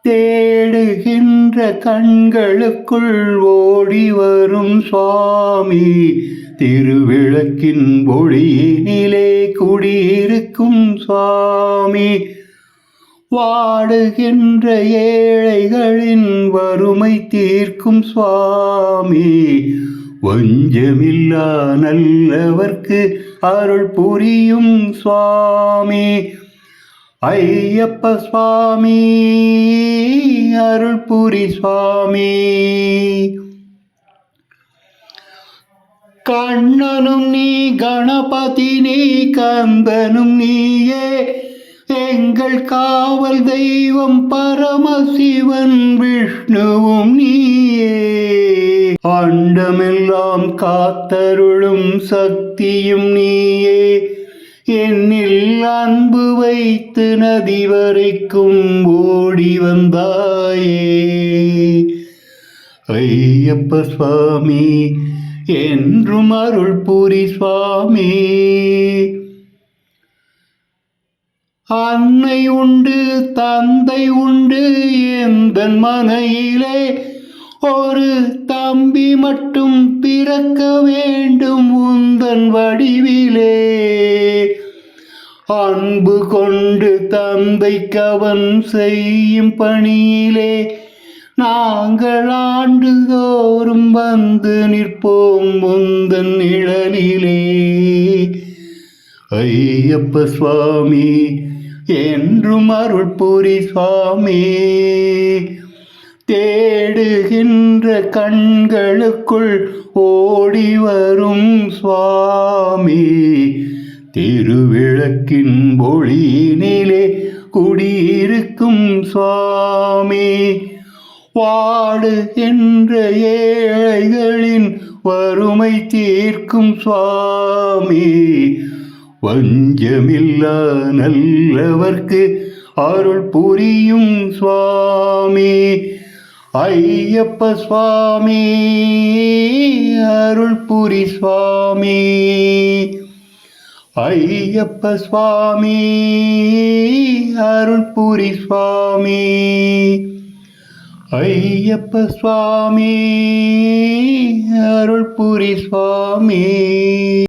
தேடுகின்ற கண்களுக்குள் ஓடி வரும் சுவாமி, திருவிளக்கின் ஒளியினிலே குடியிருக்கும் சுவாமி, வாடுகின்ற ஏழைகளின் வறுமை தீர்க்கும் சுவாமி, வஞ்சமில்லா நல்லவர்க்கு அருள் புரியும் சுவாமி, ஐயப்ப சுவாமி அருள் புரி சுவாமி. கண்ணனும் நீ, கணபதி நீ, கந்தனும் நீயே, எங்கள் காவல் தெய்வம் பரமசிவன் விஷ்ணுவும் நீயே, அண்டமெல்லாம் காத்தருளும் சக்தியும் நீயே, என்னில் அன்பு வைத்து நதி வரைக்கும் ஓடி வந்தாயே. ஐயப்ப சுவாமி என்றும் அருள் புரி சுவாமி. அன்னை உண்டு தந்தை உண்டு எந்தன் மனையிலே, ஒரு தம்பி மட்டும் பிறக்க வேண்டும் உந்தன் வடிவிலே, அன்பு கொண்டு தந்தைக்கு அவன் செய்யும் பணியிலே, நாங்கள் ஆண்டுதோறும் வந்து நிற்போம் முந்தன் நிழலிலே. ஐயப்ப சுவாமி என்றும் அருள் புரி சுவாமி, தேடுகின்ற கண்களுக்குள் ஓடி வரும் சுவாமி, திருவிளக்கின் ஒளியினிலே குடியிருக்கும் சுவாமி, வாடுகின்ற ஏழைகளின் வறுமை தீர்க்கும் சுவாமி, வஞ்சமில்லா நல்லவர்க்கு அருள் புரியும் சுவாமி, ஐயப்ப சுவாமி அருள் புரி சுவாமி, ஐயப்ப சுவாமி அருள் புரி சுவாமி, ஐயப்ப சுவாமி அருள் புரி சுவாமி.